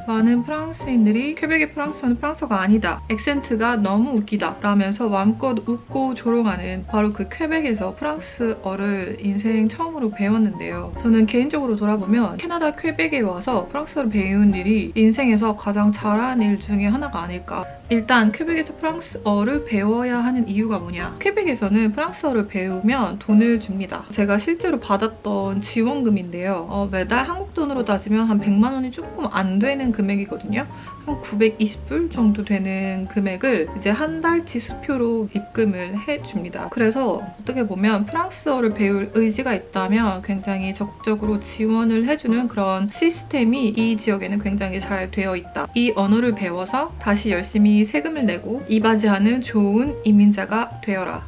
많은 프랑스인들이 퀘벡의 프랑스어는 프랑스어가 아니다, 액센트가 너무 웃기다 라면서 마음껏 웃고 조롱하는 바로 그 퀘벡에서 프랑스어를 인생 처음으로 배웠는데요. 저는 개인적으로 돌아보면 캐나다 퀘벡에 와서 프랑스어를 배운 일이 인생에서 가장 잘한 일 중에 하나가 아닐까. 일단 퀘벡에서 프랑스어를 배워야 하는 이유가 뭐냐. 퀘벡에서는 프랑스어를 배우면 돈을 줍니다. 제가 실제로 받았던 지원금인데요. 매달 한국 돈으로 따지면 한 100만 원이 조금 안 되는 금액이거든요. 한 920불 정도 되는 금액을 이제 한 달치 수표로 입금을 해줍니다. 그래서 어떻게 보면 프랑스어를 배울 의지가 있다면 굉장히 적극적으로 지원을 해주는 그런 시스템이 이 지역에는 굉장히 잘 되어 있다. 이 언어를 배워서 다시 열심히 세금을 내고 이바지하는 좋은 이민자가 되어라.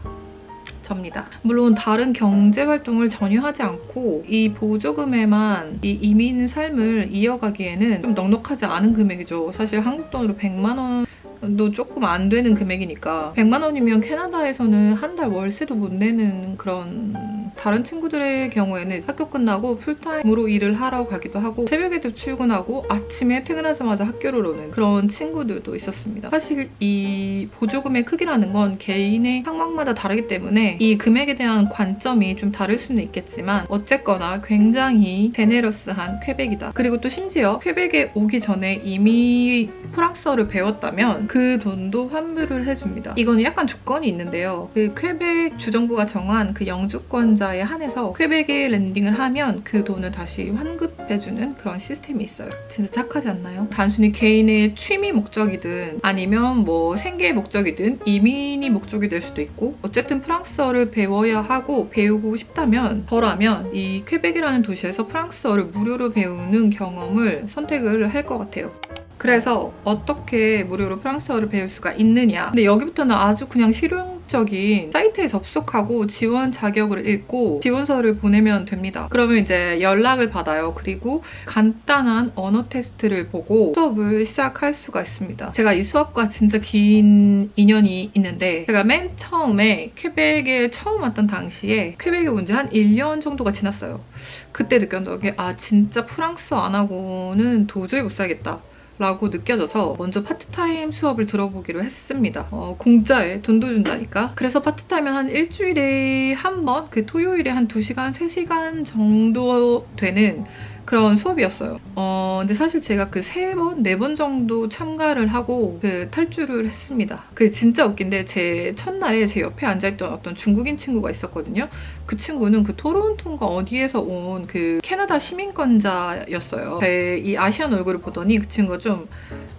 접니다. 물론 다른 경제 활동을 전혀 하지 않고 이 보조금에만 이 이민 삶을 이어가기에는 좀 넉넉하지 않은 금액이죠. 사실 한국 돈으로 100만 원도 조금 안 되는 금액이니까 100만 원이면 캐나다에서는 한 달 월세도 못 내는 그런 다른 친구들의 경우에는 학교 끝나고 풀타임으로 일을 하러 가기도 하고 새벽에도 출근하고 아침에 퇴근하자마자 학교를 오는 그런 친구들도 있었습니다. 사실 이 보조금의 크기라는 건 개인의 상황마다 다르기 때문에 이 금액에 대한 관점이 좀 다를 수는 있겠지만 어쨌거나 굉장히 제네러스한 퀘벡이다. 그리고 또 심지어 퀘벡에 오기 전에 이미 프랑스어를 배웠다면 그 돈도 환불을 해줍니다. 이거는 약간 조건이 있는데요. 그 퀘벡 주정부가 정한 그 영주권자에 한해서 퀘벡에 랜딩을 하면 그 돈을 다시 환급해주는 그런 시스템이 있어요. 진짜 착하지 않나요? 단순히 개인의 취미 목적이든 아니면 뭐 생계의 목적이든 이민이 목적이 될 수도 있고 어쨌든 프랑스어를 배워야 하고 배우고 싶다면 저라면 이 퀘벡이라는 도시에서 프랑스어를 무료로 배우는 경험을 선택을 할 것 같아요. 그래서 어떻게 무료로 프랑스어를 배울 수가 있느냐. 근데 여기부터는 아주 그냥 실용적인 사이트에 접속하고 지원 자격을 읽고 지원서를 보내면 됩니다. 그러면 이제 연락을 받아요. 그리고 간단한 언어 테스트를 보고 수업을 시작할 수가 있습니다. 제가 이 수업과 진짜 긴 인연이 있는데 제가 맨 처음에 퀘벡에 처음 왔던 당시에 퀘벡에 온 지 한 1년 정도가 지났어요. 그때 느꼈던 게 진짜 프랑스어 안 하고는 도저히 못 살겠다. 라고 느껴져서 먼저 파트타임 수업을 들어보기로 했습니다. 공짜에 돈도 준다니까. 그래서 파트타임은 한 일주일에 한 번, 그 토요일에 한 2시간, 3시간 정도 되는 그런 수업이었어요. 근데 사실 제가 그 3번, 4번 정도 참가를 하고 그 탈주를 했습니다. 그게 진짜 웃긴데 제 첫날에 제 옆에 앉아있던 어떤 중국인 친구가 있었거든요. 그 친구는 그 토론토인가 어디에서 온 그 캐나다 시민권자였어요. 제 이 아시안 얼굴을 보더니 그 친구가 좀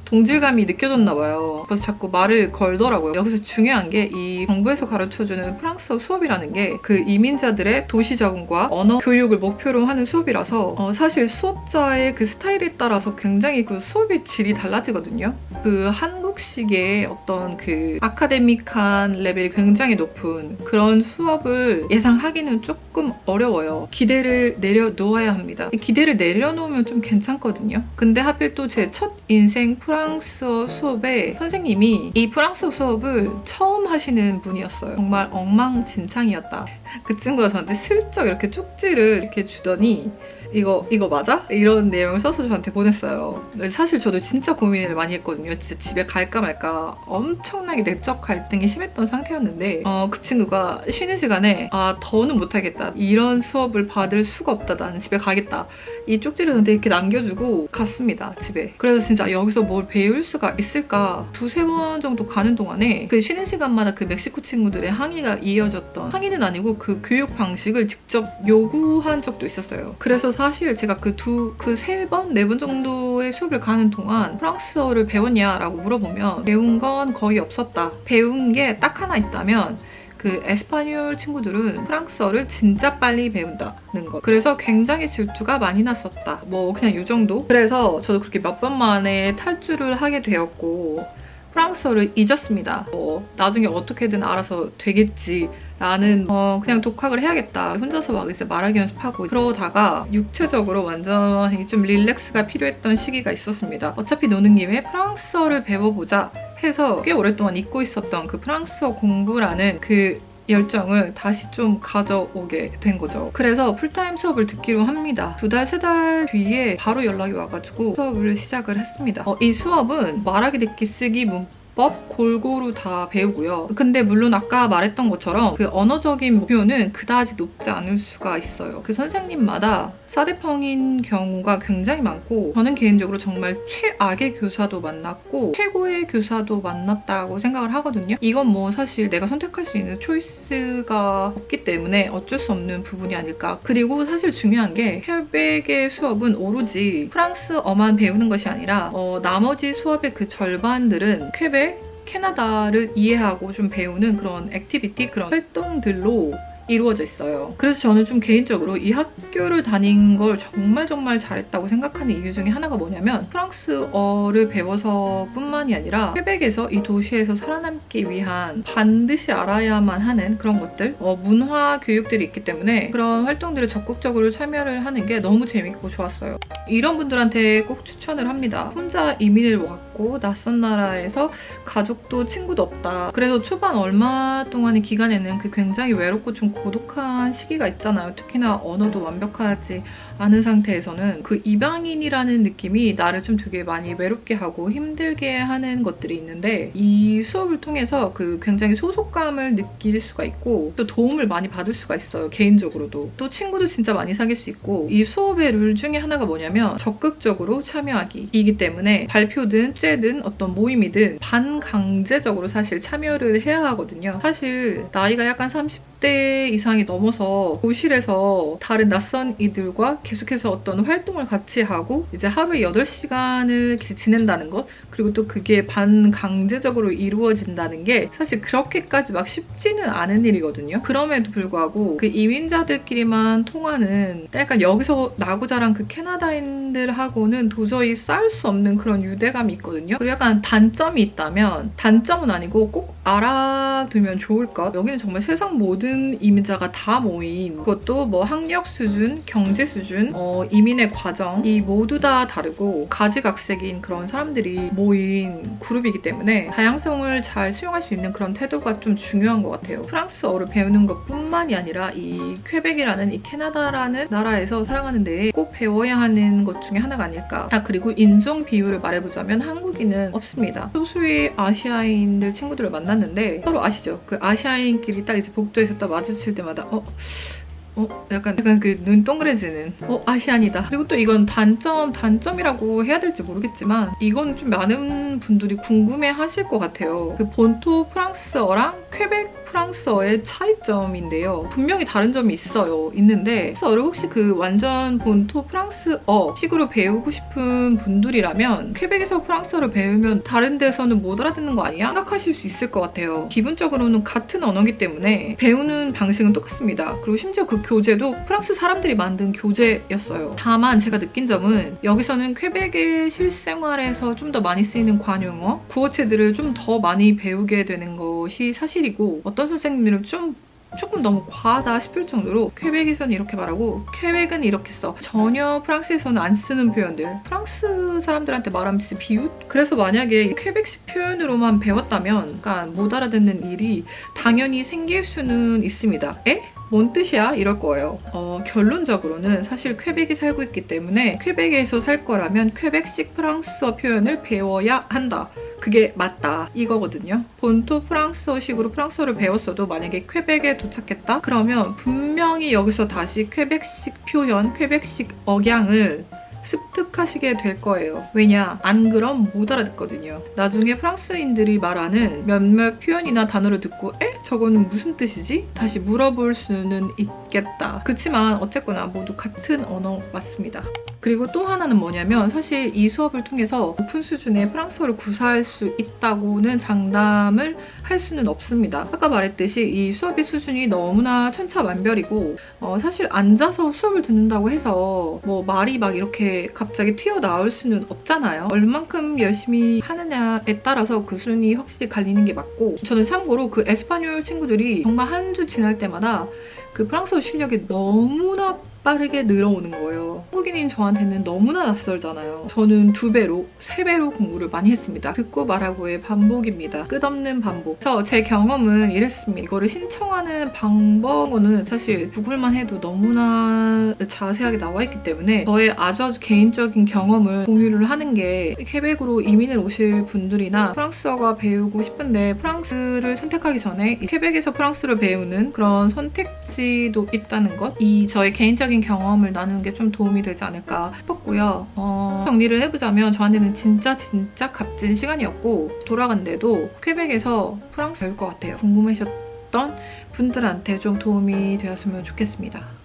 동질감이 느껴졌나 봐요. 그래서 자꾸 말을 걸더라고요. 여기서 중요한 게 이 정부에서 가르쳐주는 프랑스어 수업이라는 게 그 이민자들의 도시 적응과 언어 교육을 목표로 하는 수업이라서 사실 수업자의 그 스타일에 따라서 굉장히 그 수업의 질이 달라지거든요. 그 한국식의 어떤 그 아카데믹한 레벨이 굉장히 높은 그런 수업을 예상하기는 조금 어려워요. 기대를 내려놓아야 합니다. 기대를 내려놓으면 좀 괜찮거든요. 근데 하필 또 제 첫 인생 프랑스어 수업에 선생님이 이 프랑스어 수업을 처음 하시는 분이었어요. 정말 엉망진창이었다. 그 친구가 저한테 슬쩍 이렇게 쪽지를 이렇게 주더니 이거 맞아? 이런 내용을 써서 저한테 보냈어요. 사실 저도 진짜 고민을 많이 했거든요. 진짜 집에 갈까 말까 엄청나게 내적 갈등이 심했던 상태였는데 그 친구가 쉬는 시간에 더는 못하겠다. 이런 수업을 받을 수가 없다. 나는 집에 가겠다. 이 쪽지를 저한테 이렇게 남겨주고 갔습니다. 집에. 그래서 진짜 여기서 뭘 배울 수가 있을까 2-3번 정도 가는 동안에 그 쉬는 시간마다 그 멕시코 친구들의 항의가 이어졌던, 항의는 아니고 그 교육 방식을 직접 요구한 적도 있었어요. 그래서 사실 제가 그 3번, 4번 정도의 수업을 가는 동안 프랑스어를 배웠냐라고 물어보면 배운 건 거의 없었다. 배운 게 딱 하나 있다면 그 에스파뇰 친구들은 프랑스어를 진짜 빨리 배운다는 것. 그래서 굉장히 질투가 많이 났었다. 뭐 그냥 이 정도? 그래서 저도 그렇게 몇 번 만에 탈주를 하게 되었고 프랑스어를 잊었습니다. 나중에 어떻게든 알아서 되겠지 라는 그냥 독학을 해야겠다. 혼자서 막 이제 말하기 연습하고 그러다가 육체적으로 완전히 좀 릴렉스가 필요했던 시기가 있었습니다. 어차피 노는 김에 프랑스어를 배워보자 해서 꽤 오랫동안 잊고 있었던 그 프랑스어 공부라는 그 열정을 다시 좀 가져오게 된 거죠. 그래서 풀타임 수업을 듣기로 합니다. 2달, 3달 뒤에 바로 연락이 와가지고 수업을 시작을 했습니다. 이 수업은 말하기, 듣기, 쓰기, 문법 골고루 다 배우고요. 근데 물론 아까 말했던 것처럼 그 언어적인 목표는 그다지 높지 않을 수가 있어요. 그 선생님마다 사대펑인 경우가 굉장히 많고 저는 개인적으로 정말 최악의 교사도 만났고 최고의 교사도 만났다고 생각을 하거든요. 이건 뭐 사실 내가 선택할 수 있는 초이스가 없기 때문에 어쩔 수 없는 부분이 아닐까. 그리고 사실 중요한 게 퀘벡의 수업은 오로지 프랑스어만 배우는 것이 아니라 나머지 수업의 그 절반들은 퀘벡, 캐나다를 이해하고 좀 배우는 그런 액티비티, 그런 활동들로 이루어져 있어요. 그래서 저는 좀 개인적으로 이 학교를 다닌 걸 정말 잘했다고 생각하는 이유 중에 하나가 뭐냐면 프랑스어를 배워서 뿐만이 아니라 퀘벡에서 이 도시에서 살아남기 위한 반드시 알아야만 하는 그런 것들, 문화 교육들이 있기 때문에 그런 활동들을 적극적으로 참여를 하는 게 너무 재밌고 좋았어요. 이런 분들한테 꼭 추천을 합니다. 혼자 이민을 왔고 낯선 나라에서 가족도 친구도 없다. 그래서 초반 얼마 동안의 기간에는 그 굉장히 외롭고 좀 고독한 시기가 있잖아요. 특히나 언어도 완벽하지 않은 상태에서는 그 이방인이라는 느낌이 나를 좀 되게 많이 외롭게 하고 힘들게 하는 것들이 있는데 이 수업을 통해서 그 굉장히 소속감을 느낄 수가 있고 또 도움을 많이 받을 수가 있어요. 개인적으로도. 또 친구도 진짜 많이 사귈 수 있고 이 수업의 룰 중에 하나가 뭐냐면 적극적으로 참여하기이기 때문에 발표든 축제든 어떤 모임이든 반강제적으로 사실 참여를 해야 하거든요. 사실 나이가 약간 30대 이상이 넘어서 교실에서 다른 낯선 이들과 계속해서 어떤 활동을 같이 하고 이제 하루에 8시간을 지낸다는 것, 그리고 또 그게 반강제적으로 이루어진다는 게 사실 그렇게까지 막 쉽지는 않은 일이거든요. 그럼에도 불구하고 그 이민자들끼리만 통하는 약간 여기서 나고 자란 그 캐나다인들하고는 도저히 쌓을 수 없는 그런 유대감이 있거든요. 그리고 약간 단점이 있다면 단점은 아니고 꼭 알아두면 좋을 것. 여기는 정말 세상 모든 이민자가 다 모인, 그것도 뭐 학력 수준, 경제 수준, 이민의 과정 이 모두 다 다르고 가지각색인 그런 사람들이 모인 그룹이기 때문에 다양성을 잘 수용할 수 있는 그런 태도가 좀 중요한 것 같아요. 프랑스어를 배우는 것뿐만이 아니라 이 퀘벡이라는 이 캐나다라는 나라에서 살아가는 데에 꼭 배워야 하는 것 중에 하나가 아닐까. 그리고 인종 비율을 말해보자면 한국인은 없습니다. 소수의 아시아인들 친구들을 만났는데 서로 아시죠? 그 아시아인끼리 딱 이제 복도에서 딱 마주칠 때마다 약간 그 눈 동그래지는 아시안이다. 그리고 또 이건 단점이라고 해야 될지 모르겠지만 이건 좀 많은 분들이 궁금해 하실 것 같아요. 그 본토 프랑스어랑 퀘벡 프랑스어의 차이점인데요. 분명히 다른 점이 있는데 프랑스어를 혹시 그 완전 본토 프랑스어 식으로 배우고 싶은 분들이라면 퀘벡에서 프랑스어를 배우면 다른 데서는 못 알아듣는 거 아니야? 생각하실 수 있을 것 같아요. 기본적으로는 같은 언어이기 때문에 배우는 방식은 똑같습니다. 그리고 심지어 그 교재도 프랑스 사람들이 만든 교재였어요. 다만 제가 느낀 점은 여기서는 퀘벡의 실생활에서 좀 더 많이 쓰이는 관용어, 구어체들을 좀 더 많이 배우게 되는 것이 사실이고 어떤 선생님들은 조금 너무 과하다 싶을 정도로 퀘벡에서는 이렇게 말하고 퀘벡은 이렇게 써. 전혀 프랑스에서는 안 쓰는 표현들. 프랑스 사람들한테 말하면 진짜 비웃? 그래서 만약에 퀘벡식 표현으로만 배웠다면 그러니까 못 알아듣는 일이 당연히 생길 수는 있습니다. 에? 뭔 뜻이야? 이럴 거예요. 결론적으로는 사실 퀘벡에 살고 있기 때문에 퀘벡에서 살 거라면 퀘벡식 프랑스어 표현을 배워야 한다. 그게 맞다 이거거든요. 본토 프랑스어식으로 프랑스어를 배웠어도 만약에 퀘벡에 도착했다? 그러면 분명히 여기서 다시 퀘벡식 표현, 퀘벡식 억양을 습득하시게 될 거예요. 왜냐? 안 그럼 못 알아듣거든요. 나중에 프랑스인들이 말하는 몇몇 표현이나 단어를 듣고 저거는 무슨 뜻이지? 다시 물어볼 수는 있겠다. 그치만 어쨌거나 모두 같은 언어 맞습니다. 그리고 또 하나는 뭐냐면 사실 이 수업을 통해서 높은 수준의 프랑스어를 구사할 수 있다고는 장담을 할 수는 없습니다. 아까 말했듯이 이 수업의 수준이 너무나 천차만별이고 사실 앉아서 수업을 듣는다고 해서 뭐 말이 막 이렇게 갑자기 튀어나올 수는 없잖아요. 얼만큼 열심히 하느냐에 따라서 그 수준이 확실히 갈리는 게 맞고 저는 참고로 그 에스파뇰 친구들이 정말 한 주 지날 때마다 그 프랑스어 실력이 너무나 빠르게 늘어오는 거예요. 한국인인 저한테는 너무나 낯설잖아요. 저는 2배로, 3배로 공부를 많이 했습니다. 듣고 말하고의 반복입니다. 끝없는 반복. 그래서 제 경험은 이랬습니다. 이거를 신청하는 방법은 사실 구글만 해도 너무나 자세하게 나와 있기 때문에 저의 아주 개인적인 경험을 공유를 하는 게 퀘벡으로 이민을 오실 분들이나 프랑스어가 배우고 싶은데 프랑스를 선택하기 전에 퀘벡에서 프랑스를 배우는 그런 선택지도 있다는 것, 이 저의 개인적인 경험을 나누는 게 좀 도움이 되지 않을까 싶었고요. 정리를 해보자면 저한테는 진짜 값진 시간이었고 돌아간데도 퀘벡에서 프랑스 배울 것 같아요. 궁금하셨던 분들한테 좀 도움이 되었으면 좋겠습니다.